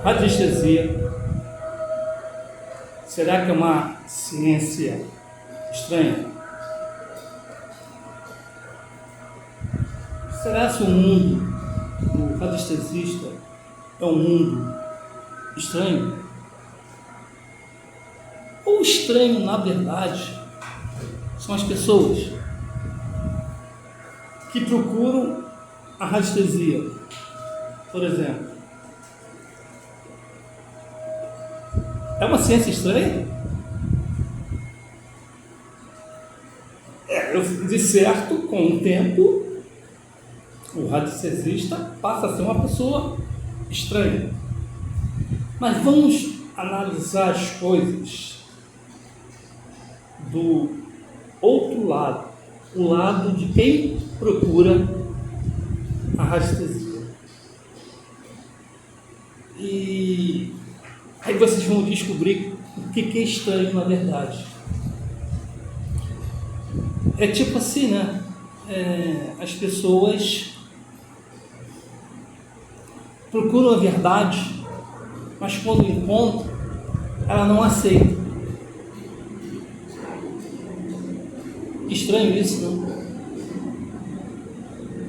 Radiestesia. Será que é uma ciência estranha? Será que o mundo do radiestesista é um mundo estranho? Ou estranho, na verdade, são as pessoas que procuram a radiestesia? Por exemplo, é uma ciência estranha? De certo, com o tempo, o radiestesista passa a ser uma pessoa estranha. Mas vamos analisar as coisas do outro lado, o lado de quem procura a radiestesia. E aí vocês vão descobrir o que é estranho na verdade. É tipo assim, né? As pessoas procuram a verdade, mas quando encontram, ela não aceita. Estranho isso, não?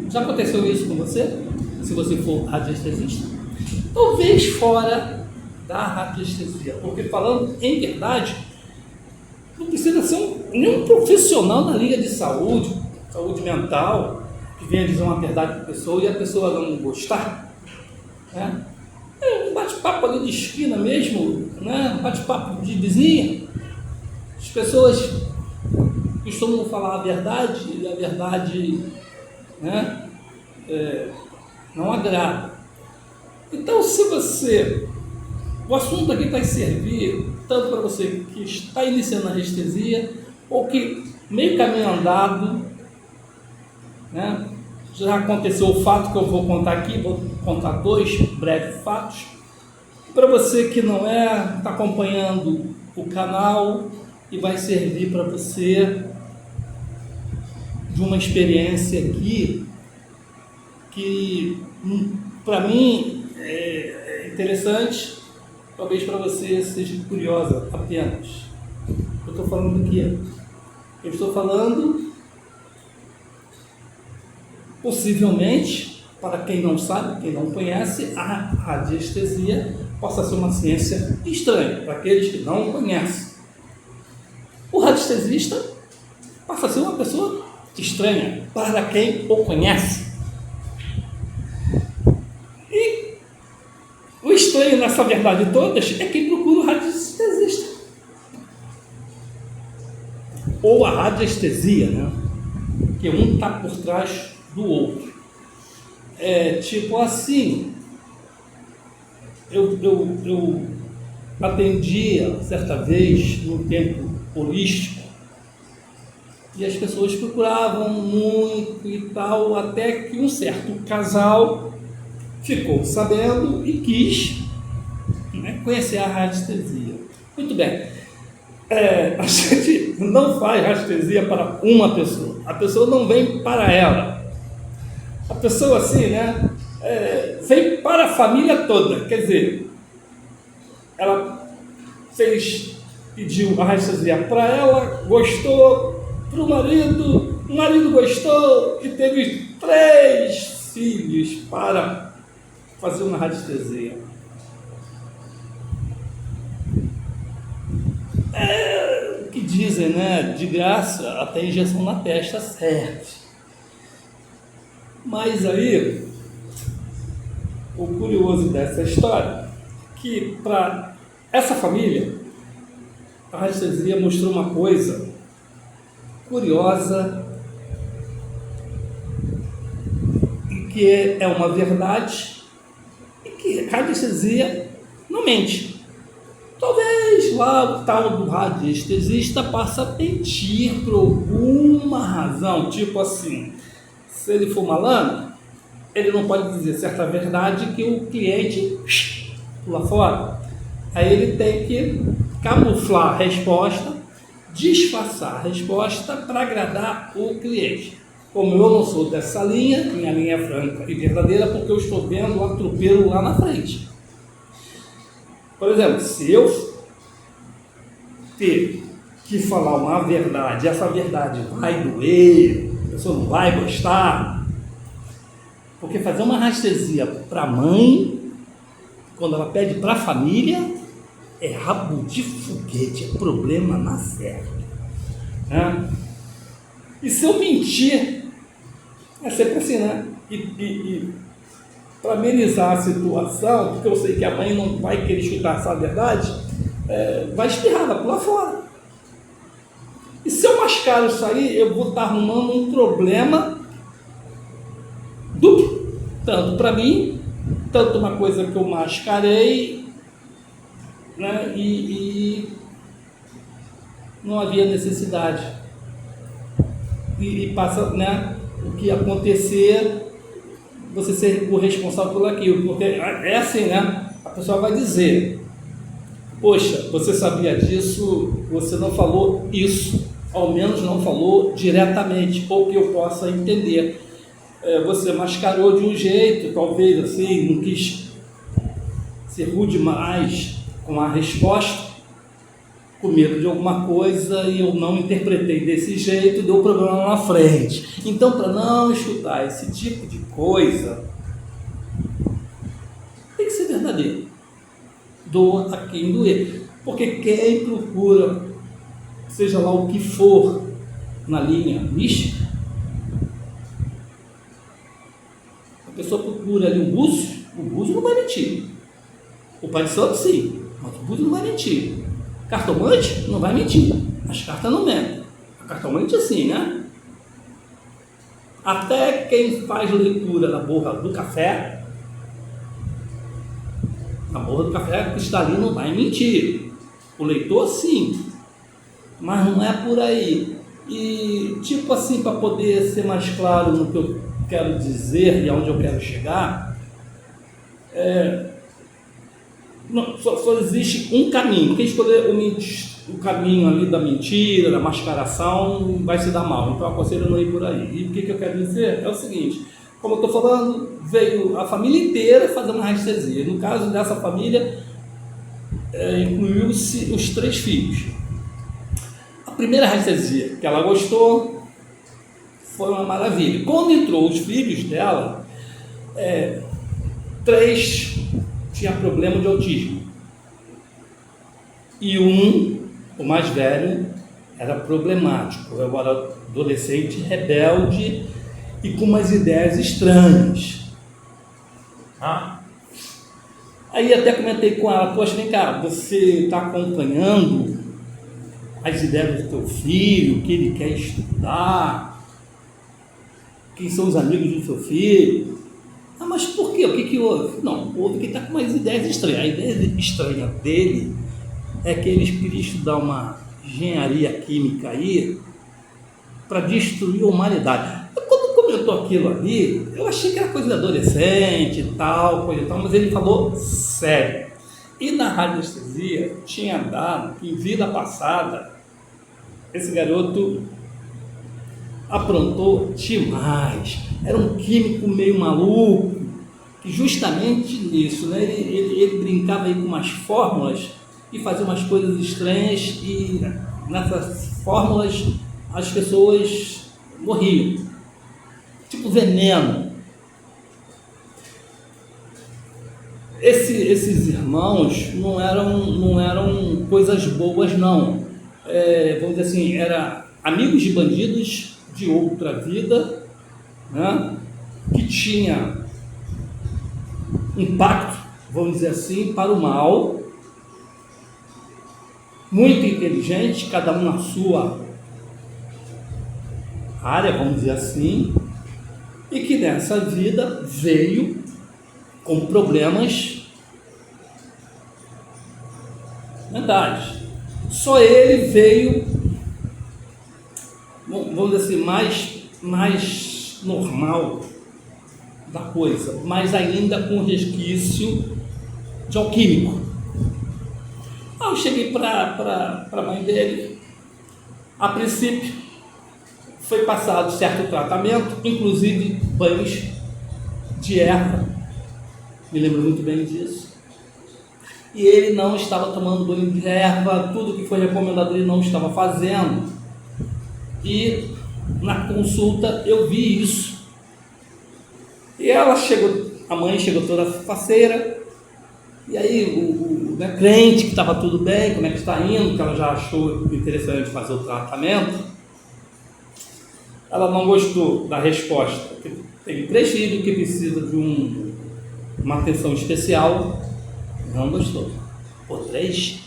Já aconteceu isso com você? Se você for radiestesista? Talvez fora da radiestesia, porque falando em verdade, não precisa ser nenhum profissional na linha de saúde mental, que venha dizer uma verdade para a pessoa e a pessoa não gostar. É um bate-papo ali de esquina mesmo, né? Um bate-papo de vizinha. As pessoas costumam falar a verdade e a verdade, né, não agrada. Então, o assunto aqui vai servir tanto para você que está iniciando a radiestesia ou que meio caminho andado, né? Já aconteceu o fato que eu vou contar aqui, vou contar 2 breves fatos. Para você que não está acompanhando o canal e vai servir para você de uma experiência aqui que para mim é interessante, talvez para você seja curiosa apenas. Eu estou falando do quê? Eu estou falando, possivelmente, para quem não sabe, quem não conhece, a radiestesia possa ser uma ciência estranha, para aqueles que não conhecem. O radiestesista passa a ser uma pessoa estranha, para quem o conhece. E o estranho nessa verdade todas é quem procura o radiestesista. Ou a radiestesia, né? Que um está por trás do outro. Tipo assim, eu atendia certa vez num tempo holístico e as pessoas procuravam muito e tal, até que um certo casal ficou sabendo e quis, né, conhecer a radiestesia. Muito bem. A gente não faz radiestesia para uma pessoa, a pessoa não vem para ela, a pessoa assim, né, vem para a família toda. Quer dizer, ela pediu a radiestesia para ela, gostou, para o marido gostou e teve 3 filhos para fazer uma radiestesia. O que dizem, né? De graça, até injeção na testa serve. Mas aí, o curioso dessa história, que para essa família, a radiestesia mostrou uma coisa curiosa, e que é uma verdade, e que a radiestesia não mente. Talvez lá o tal do radiestesista passe a mentir por alguma razão, tipo assim, se ele for malandro, ele não pode dizer certa verdade que o cliente pula fora. Aí ele tem que camuflar a resposta, disfarçar a resposta para agradar o cliente. Como eu não sou dessa linha, minha linha é franca e verdadeira, porque eu estou vendo o atropeiro lá na frente. Por exemplo, se eu ter que falar uma verdade, essa verdade vai doer, a pessoa não vai gostar, porque fazer uma rastresia para a mãe, quando ela pede para a família, é rabo de foguete, é problema na certa. Né? E se eu mentir, é sempre assim, né? E para amenizar a situação, porque eu sei que a mãe não vai querer escutar essa verdade, vai espirrar, vai pular fora. E se eu mascaro isso aí, eu vou estar arrumando um problema duplo, tanto para mim, tanto uma coisa que eu mascarei, né, e não havia necessidade. E passa, né, o que acontecer, você ser o responsável por aquilo, porque é assim, né? A pessoa vai dizer: poxa, você sabia disso, você não falou isso, ao menos não falou diretamente, ou que eu possa entender. Você mascarou de um jeito, talvez assim, não quis ser rude mais com a resposta, com medo de alguma coisa, e eu não interpretei desse jeito, deu problema lá na frente. Então, para não escutar esse tipo de coisa, tem que ser verdadeiro. Doa a quem doer. Porque quem procura, seja lá o que for, na linha mística, a pessoa procura ali o búzio não vai mentir. O pai de santo sim, mas o búzio não vai mentir. Cartomante não vai mentir, as cartas não mentem. A cartomante assim, né? Até quem faz leitura na borra do café, na borra do café cristalino não vai mentir. O leitor sim, mas não é por aí. E tipo assim, para poder ser mais claro no que eu quero dizer e aonde eu quero chegar, só existe um caminho. Quem escolher o caminho ali da mentira, da mascaração, vai se dar mal. Então eu aconselho não ir por aí. E o que eu quero dizer é o seguinte: como eu estou falando, veio a família inteira fazer uma rastresia. No caso dessa família, incluiu-se os 3 filhos. A primeira rastresia que ela gostou foi uma maravilha. Quando entrou os filhos dela, 3 tinha problema de autismo. E o mais velho, era problemático. Eu era adolescente rebelde e com umas ideias estranhas. Aí até comentei com ela: poxa, vem cá, você está acompanhando as ideias do teu filho, o que ele quer estudar, quem são os amigos do seu filho? Mas por quê? O que houve? Não, houve que ele está com umas ideias estranhas. A ideia estranha dele é que eles queriam estudar uma engenharia química aí para destruir a humanidade. Quando comentou aquilo ali, eu achei que era coisa de adolescente e tal, mas ele falou sério. E na radiestesia tinha dado que em vida passada esse garoto aprontou demais. Era um químico meio maluco, que justamente nisso, né, ele brincava aí com umas fórmulas e fazia umas coisas estranhas, e nessas fórmulas as pessoas morriam, tipo veneno. Esses irmãos não eram coisas boas, não. Vamos dizer assim, eram amigos de bandidos de outra vida, né, que tinha um pacto, vamos dizer assim, para o mal, muito inteligente, cada um na sua área, vamos dizer assim, e que nessa vida veio com problemas mentais. Só ele veio, vamos dizer assim, mais normal da coisa, mas ainda com resquício de alquímico. Aí eu cheguei para a mãe dele. A princípio foi passado certo tratamento, inclusive banhos de erva, me lembro muito bem disso. e ele não estava tomando banho de erva, tudo que foi recomendado ele não estava fazendo. E na consulta eu vi isso. E ela chegou, a mãe chegou toda faceira, e aí o crente que estava tudo bem, como é que está indo, que ela já achou interessante fazer o tratamento, ela não gostou da resposta. Tem 3 filhos que precisam de uma atenção especial, não gostou. Por 3?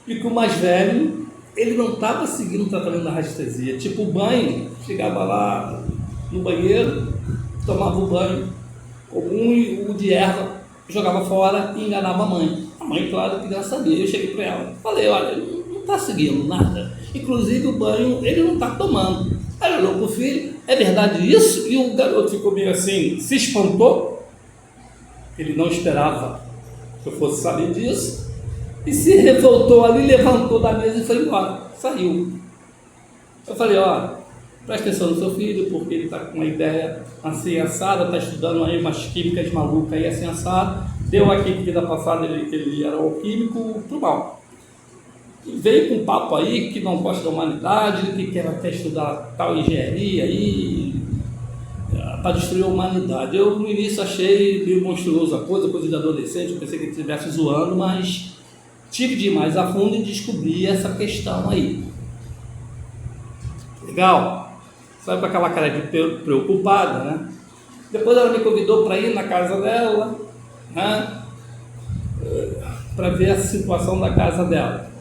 E que o mais velho, ele não estava seguindo o tratamento da radiestesia. Tipo, o banho, chegava lá no banheiro, tomava o banho comum e o de erva jogava fora e enganava a mãe. A mãe, claro, queria saber. Eu cheguei para ela, falei, olha, ele não está seguindo nada. Inclusive o banho ele não está tomando. Ela olhou para o filho, é verdade isso? E o garoto ficou meio assim, se espantou. Ele não esperava que eu fosse saber disso. E se revoltou ali, levantou da mesa e foi embora. Saiu. Eu falei, ó, presta atenção no seu filho, porque ele está com uma ideia assim assada, está estudando aí umas químicas malucas aí assim assada. Deu aqui que vida passada ele era alquímico pro mal. E veio com um papo aí que não gosta da humanidade, que quer estudar tal engenharia aí para destruir a humanidade. Eu no início achei meio monstruoso a coisa de adolescente, eu pensei que ele estivesse zoando, mas tive de ir mais a fundo e descobri essa questão aí. Legal? Sai com aquela cara de preocupada, né? Depois ela me convidou para ir na casa dela, né? Para ver a situação da casa dela.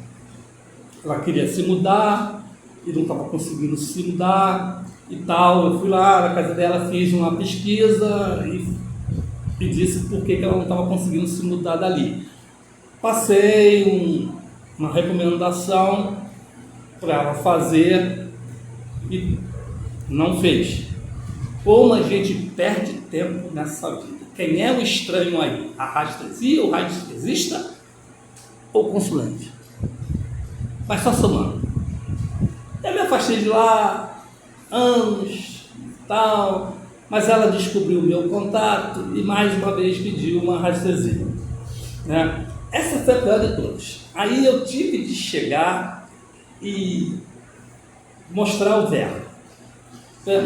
Ela queria se mudar e não estava conseguindo se mudar e tal. Eu fui lá na casa dela, fiz uma pesquisa e disse por que ela não estava conseguindo se mudar dali. Passei uma recomendação para ela fazer e não fez. Como a gente perde tempo nessa vida? Quem é o estranho aí? A radiestesia, o radiestesista ou o consulente? Mas só somando. Eu me afastei de lá anos, tal, mas ela descobriu o meu contato e mais uma vez pediu uma radiestesia, né? Essa foi a pior de todas. Aí eu tive de chegar e mostrar o verbo.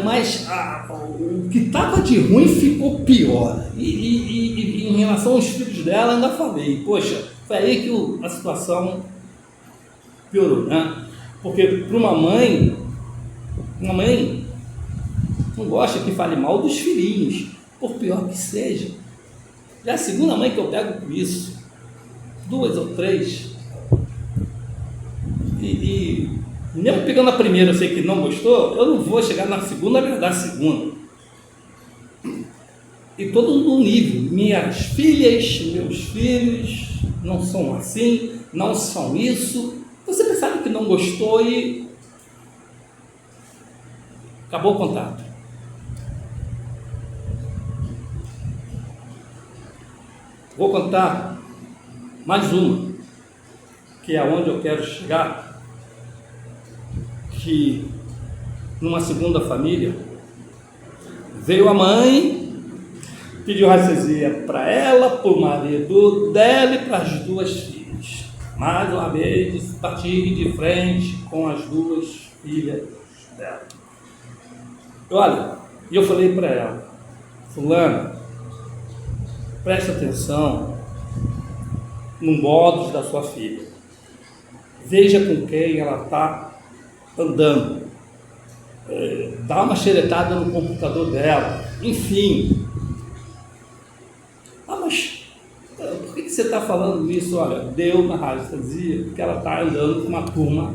Mas o que estava de ruim ficou pior. E em relação aos filhos dela, ainda falei, poxa, foi aí que a situação piorou, né? Porque para uma mãe não gosta que fale mal dos filhinhos, por pior que seja. Já é a segunda mãe que eu pego com isso, 2 ou 3. E mesmo pegando a primeira, eu sei que não gostou, eu não vou chegar na segunda, agradar a segunda. E todo no nível, minhas filhas, meus filhos não são assim, não são isso. Você percebe que não gostou e acabou o contato. Vou contar mais uma, que é onde eu quero chegar. Que numa segunda família veio a mãe, pediu radiestesia para ela, para o marido dela e para as 2 filhas. Mais uma vez bati de frente com as 2 filhas dela. Olha, e eu falei para ela, fulana, preste atenção no modus da sua filha, veja com quem ela está andando, dá uma xeretada no computador dela, enfim. Mas por que você está falando isso? Olha, deu na radiestesia porque ela está andando com uma turma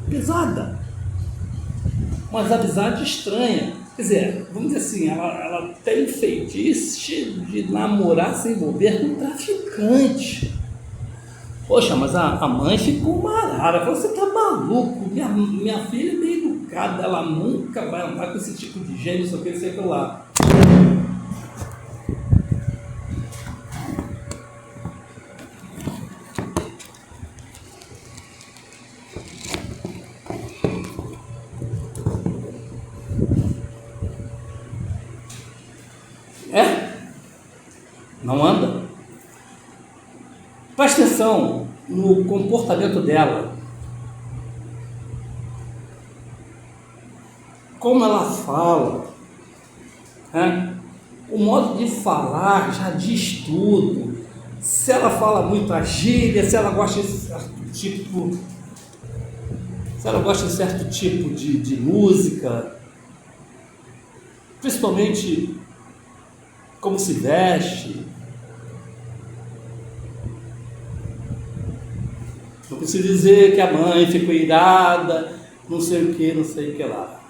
pesada, mas amizade estranha. Quer dizer, vamos dizer assim, ela tem feitiço de namorar, se envolver com traficante. Poxa, mas a mãe ficou marada, falou, você tá maluco, minha filha é bem educada, ela nunca vai andar com esse tipo de gente, só que sei lá. Não anda? Presta atenção no comportamento dela, como ela fala, né? O modo de falar já diz tudo. Se ela fala muito a gíria, se ela gosta de certo tipo de música, principalmente como se veste. Não preciso dizer que a mãe ficou irada, não sei o que lá.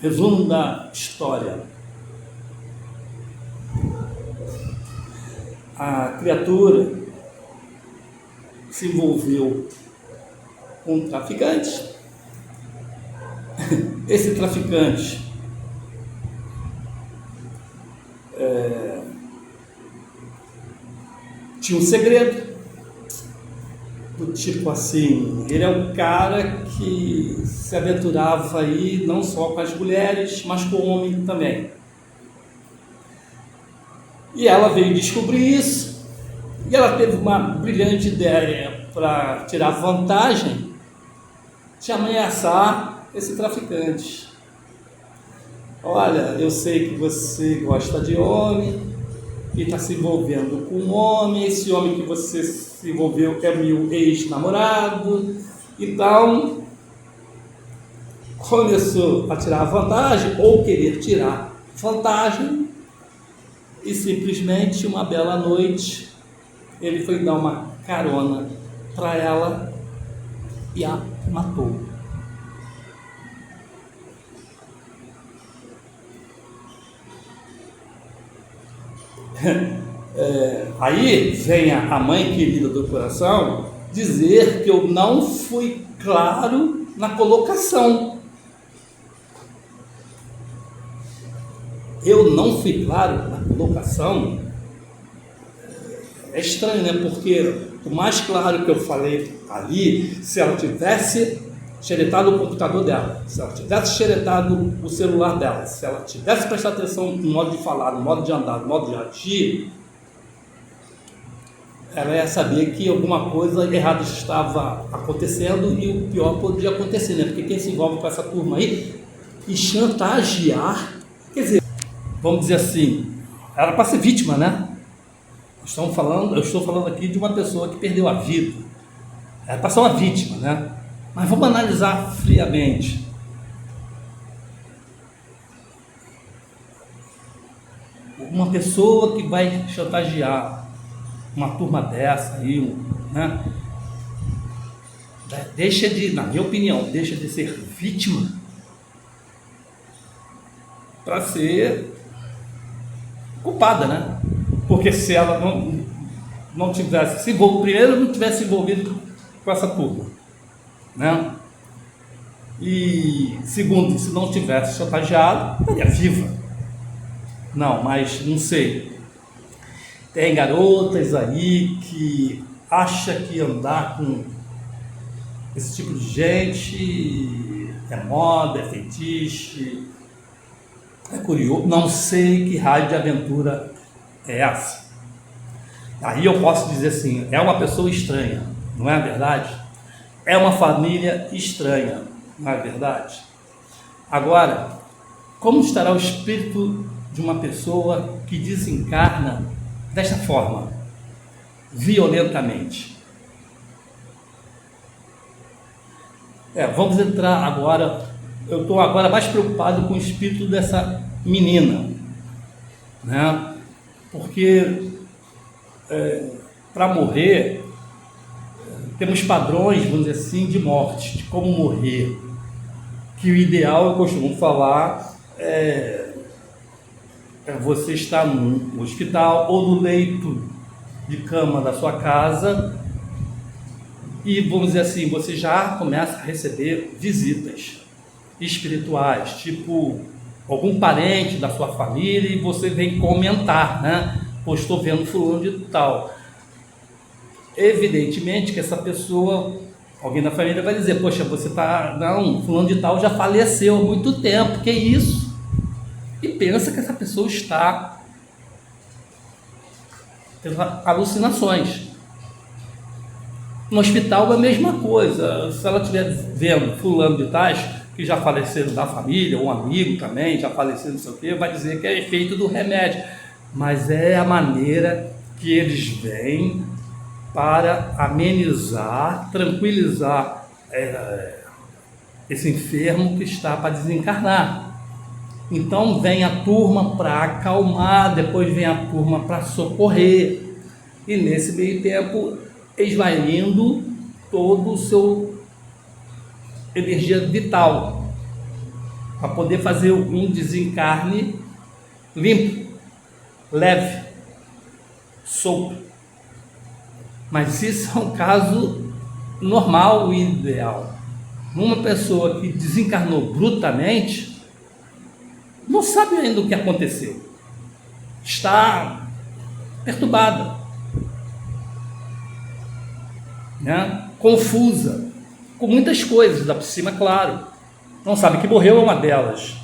Resumo da história. A criatura se envolveu com um traficante. Esse traficante tinha um segredo, do tipo assim, ele é o cara que se aventurava aí não só com as mulheres, mas com o homem também. E ela veio descobrir isso, e ela teve uma brilhante ideia para tirar vantagem de ameaçar esse traficante. Olha, eu sei que você gosta de homem e está se envolvendo com um homem, esse homem que você se envolveu é meu ex-namorado, então começou a tirar vantagem ou querer tirar vantagem. E simplesmente uma bela noite ele foi dar uma carona para ela e a matou. Aí vem a mãe querida do coração dizer que eu não fui claro na colocação. Eu não fui claro na colocação. É estranho, né? Porque o mais claro que eu falei ali, se ela tivesse xeretado o computador dela, se ela tivesse xeretado o celular dela, se ela tivesse prestado atenção no modo de falar, no modo de andar, no modo de agir, ela ia saber que alguma coisa errada estava acontecendo e o pior podia acontecer, né? Porque quem se envolve com essa turma aí e chantagear, quer dizer, vamos dizer assim, era para ser vítima, né? Eu estou falando aqui de uma pessoa que perdeu a vida. Era para ser uma vítima, né? Mas vamos analisar friamente. Uma pessoa que vai chantagear uma turma dessa aí, né? Na minha opinião, deixa de ser vítima para ser culpada, né? Porque se ela não tivesse se envolvido, primeiro não tivesse envolvido com essa turma, né? E segundo, se não tivesse chantageado, estaria viva. Não, mas não sei. Tem garotas aí que acham que andar com esse tipo de gente é moda, é fetiche, é curioso. Não sei que raio de aventura é essa. Aí eu posso dizer assim, é uma pessoa estranha, não é verdade? É uma família estranha, não é verdade? Agora, como estará o espírito de uma pessoa que desencarna desta forma, violentamente? Vamos entrar agora, eu estou agora mais preocupado com o espírito dessa menina, né? Porque para morrer, temos padrões, vamos dizer assim, de morte, de como morrer, que o ideal, eu costumo falar, é você estar no hospital ou no leito de cama da sua casa e, vamos dizer assim, você já começa a receber visitas espirituais, tipo algum parente da sua família, e você vem comentar, né? Pô, estou vendo fulano de tal. Evidentemente que essa pessoa, alguém da família vai dizer, poxa, você está, não, fulano de tal já faleceu há muito tempo, que isso? E pensa que essa pessoa está tendo alucinações. No hospital é a mesma coisa. Se ela estiver vendo fulano de tais, que já faleceram da família, um amigo também, já faleceu, não sei o quê, vai dizer que é efeito do remédio. Mas é a maneira que eles vêm para amenizar, tranquilizar esse enfermo que está para desencarnar. Então vem a turma para acalmar, depois vem a turma para socorrer. E nesse meio tempo esvaindo todo o seu energia vital para poder fazer um desencarne limpo, leve, solto. Mas isso é um caso normal e ideal. Uma pessoa que desencarnou brutamente não sabe ainda o que aconteceu, está perturbada, né? Confusa, com muitas coisas, da por cima, claro. Não sabe que morreu é uma delas,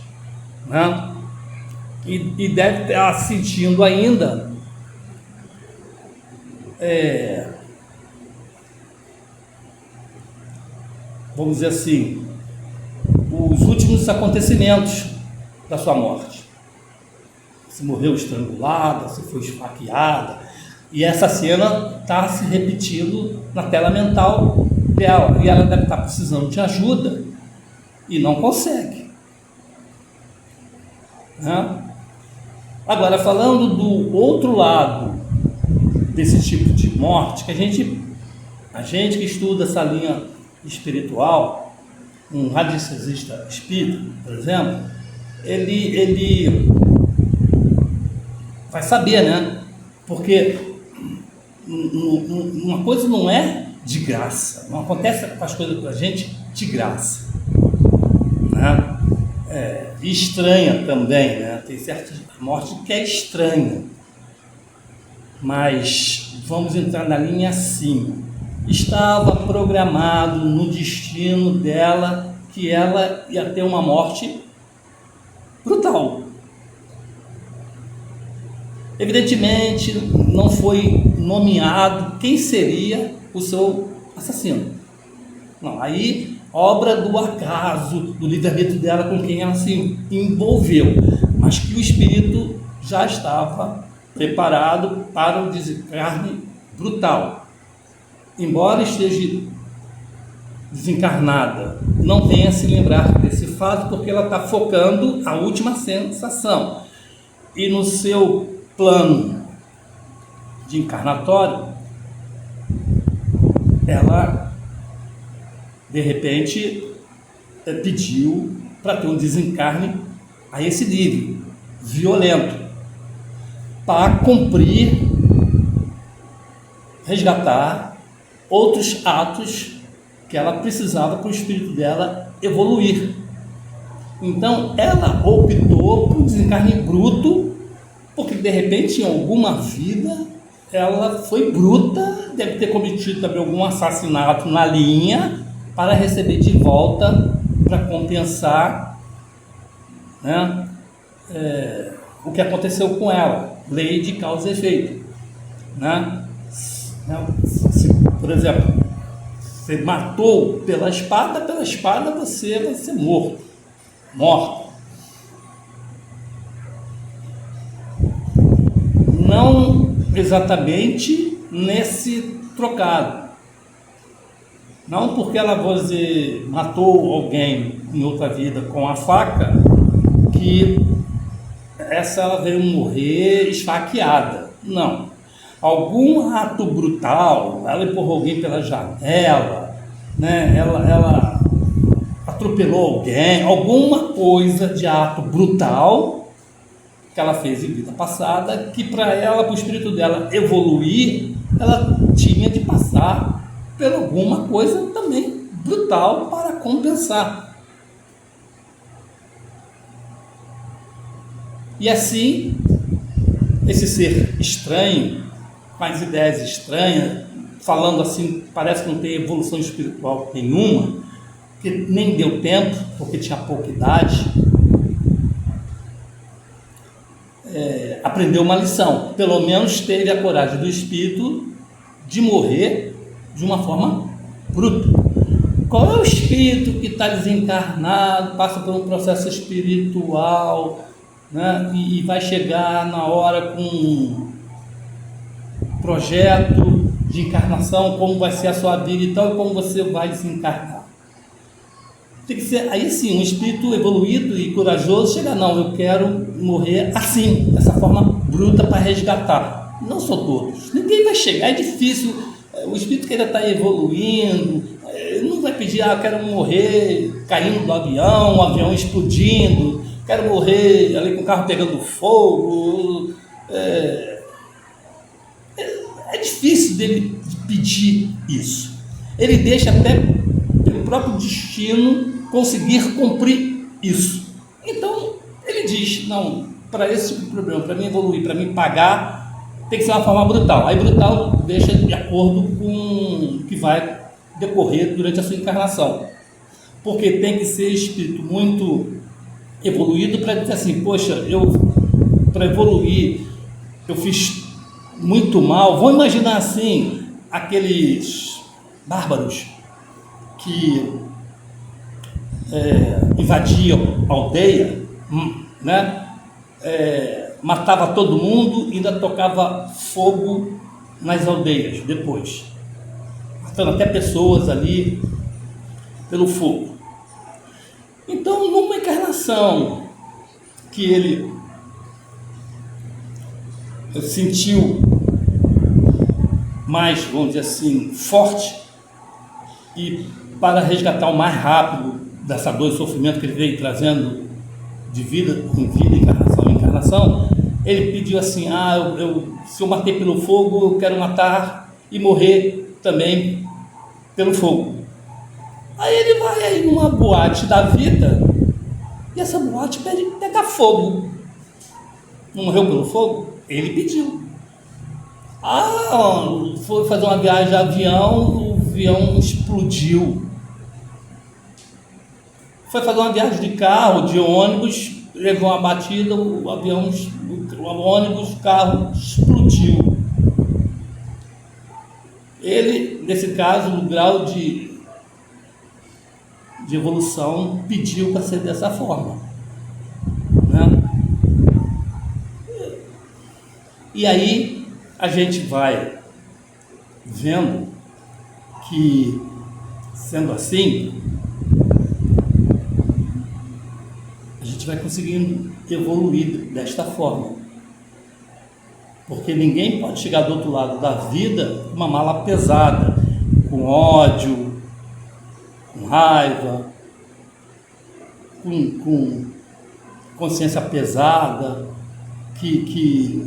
né? E deve estar sentindo ainda vamos dizer assim, os últimos acontecimentos da sua morte. Se morreu estrangulada, se foi esfaqueada. E essa cena está se repetindo na tela mental dela. E ela deve estar precisando de ajuda e não consegue, né? Agora, falando do outro lado desse tipo de morte, que a gente que estuda essa linha espiritual, um radiestesista espírita, por exemplo, ele vai saber, né? Porque uma coisa não é de graça, não acontece com as coisas com a gente de graça, né? E estranha também, né? Tem certa morte que é estranha, mas vamos entrar na linha assim. Estava programado no destino dela que ela ia ter uma morte brutal. Evidentemente, não foi nomeado quem seria o seu assassino. Não, aí, obra do acaso, do livre-arbítrio dela com quem ela se envolveu, mas que o espírito já estava preparado para o desencarne brutal. Embora esteja desencarnada, não venha se lembrar desse fato, porque ela está focando a última sensação. E no seu plano de encarnatório, ela, de repente, pediu para ter um desencarne a esse nível, violento, para cumprir, resgatar outros atos que ela precisava para o espírito dela evoluir. Então, ela optou por um desencarne bruto, porque de repente, em alguma vida, ela foi bruta, deve ter cometido também algum assassinato na linha, para receber de volta, para compensar, né, o que aconteceu com ela, lei de causa e efeito, né? Se, por exemplo, você matou pela espada você vai ser morto. Não exatamente nesse trocado. Não porque ela matou alguém em outra vida com a faca, que ela veio morrer esfaqueada. Não. Algum ato brutal, ela empurrou alguém pela janela, né? Ela atropelou alguém, alguma coisa de ato brutal que ela fez em vida passada, que para ela, para o espírito dela evoluir, ela tinha de passar por alguma coisa também brutal para compensar. E assim, esse ser estranho, com as ideias estranhas, falando assim, parece que não tem evolução espiritual nenhuma, que nem deu tempo, porque tinha pouca idade, aprendeu uma lição. Pelo menos teve a coragem do espírito de morrer de uma forma bruta. Qual é o espírito que está desencarnado, passa por um processo espiritual, né, e vai chegar na hora com um projeto de encarnação, como vai ser a sua vida e tal, e como você vai desencarnar? Tem que ser, aí sim, um espírito evoluído e corajoso chega, não, eu quero morrer assim, dessa forma bruta para resgatar. Não são todos, ninguém vai chegar, é difícil. O espírito que ainda está evoluindo não vai pedir, eu quero morrer caindo do avião, o avião explodindo, quero morrer ali com o carro pegando fogo. É difícil dele pedir isso. Ele deixa até pelo próprio destino conseguir cumprir isso. Então ele diz, não, para esse tipo de problema, para mim evoluir, para mim pagar, tem que ser uma forma brutal. Aí brutal deixa de acordo com o que vai decorrer durante a sua encarnação, porque tem que ser espírito muito evoluído para dizer assim, poxa, para evoluir eu fiz muito mal. Vamos imaginar assim, aqueles bárbaros que invadiam a aldeia, né? Matava todo mundo e ainda tocava fogo nas aldeias depois, matando até pessoas ali pelo fogo. Então, numa encarnação que ele sentiu mais, vamos dizer assim, forte, e para resgatar o mais rápido dessa dor e sofrimento que ele veio trazendo de vida em vida, encarnação em encarnação, ele pediu assim, se eu matei pelo fogo, eu quero matar e morrer também pelo fogo. Aí ele vai aí numa boate da vida, e essa boate pega fogo. Não morreu pelo fogo? Ele pediu. Foi fazer uma viagem de avião, o avião explodiu. Foi fazer uma viagem de carro, de ônibus, levou uma batida, o ônibus, o carro explodiu. Ele, nesse caso, no grau de evolução, pediu para ser dessa forma, né? E aí a gente vai vendo que, sendo assim, a gente vai conseguindo evoluir desta forma, porque ninguém pode chegar do outro lado da vida com uma mala pesada, com ódio, com raiva, com consciência pesada, que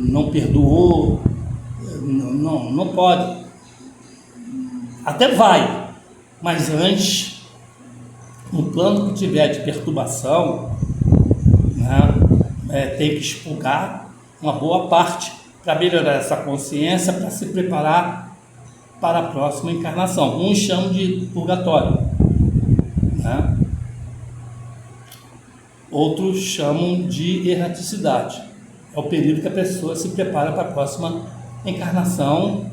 não perdoou. Não pode. Até vai, mas antes, no plano que tiver de perturbação, né, tem que expurgar uma boa parte para melhorar essa consciência, para se preparar para a próxima encarnação. Uns chamam de purgatório, né? Outros chamam de erraticidade. É o período que a pessoa se prepara para a próxima encarnação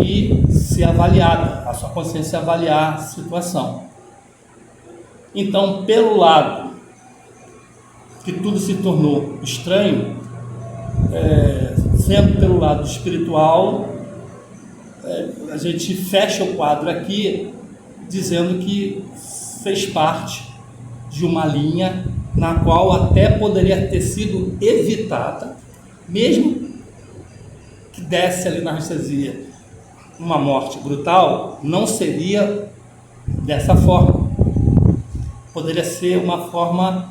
e ser avaliada, a sua consciência avaliar a situação. Então, pelo lado que tudo se tornou estranho, sendo pelo lado espiritual, a gente fecha o quadro aqui dizendo que fez parte de uma linha na qual até poderia ter sido evitada, mesmo que desse ali na anestesia uma morte brutal, não seria dessa forma. Poderia ser uma forma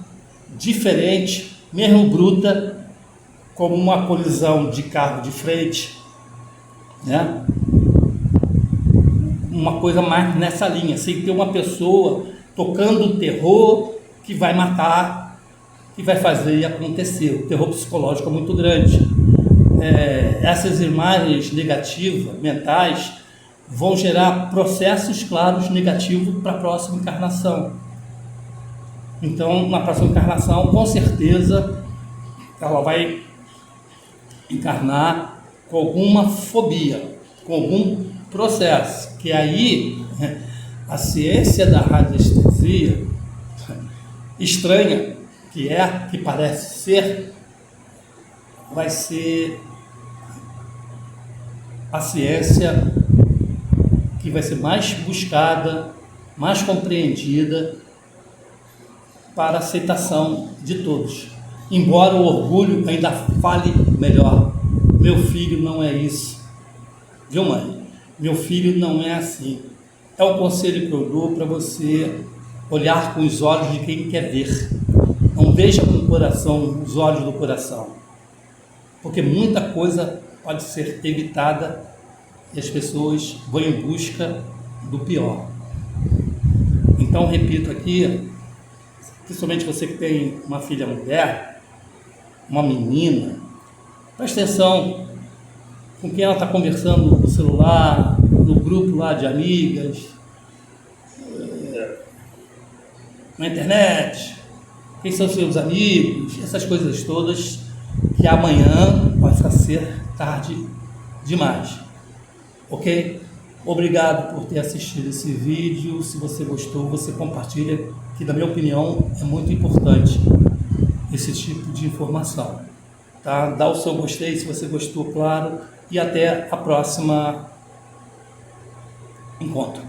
diferente, mesmo bruta, como uma colisão de carro de frente, né? Uma coisa mais nessa linha, sem ter uma pessoa tocando o terror que vai matar, que vai fazer acontecer. O terror psicológico é muito grande. Essas imagens negativas, mentais, vão gerar processos claros negativos para a próxima encarnação. Então, na próxima encarnação, com certeza, ela vai encarnar com alguma fobia, com algum processo Porque aí a ciência da radiestesia, estranha que é, que parece ser, vai ser a ciência que vai ser mais buscada, mais compreendida para a aceitação de todos. Embora o orgulho ainda fale melhor. Meu filho não é isso. Viu, mãe? Meu filho não é assim. É um conselho que eu dou para você olhar com os olhos de quem quer ver. Não veja com o coração, os olhos do coração. Porque muita coisa pode ser evitada e as pessoas vão em busca do pior. Então, repito aqui, principalmente você que tem uma filha mulher, uma menina, preste atenção com quem ela está conversando no celular, no grupo lá de amigas, na internet, quem são seus amigos, essas coisas todas, que amanhã possa ser tarde demais, ok? Obrigado por ter assistido esse vídeo. Se você gostou, você compartilha, que na minha opinião é muito importante esse tipo de informação, tá? Dá o seu gostei se você gostou, claro, e até a próxima encontro.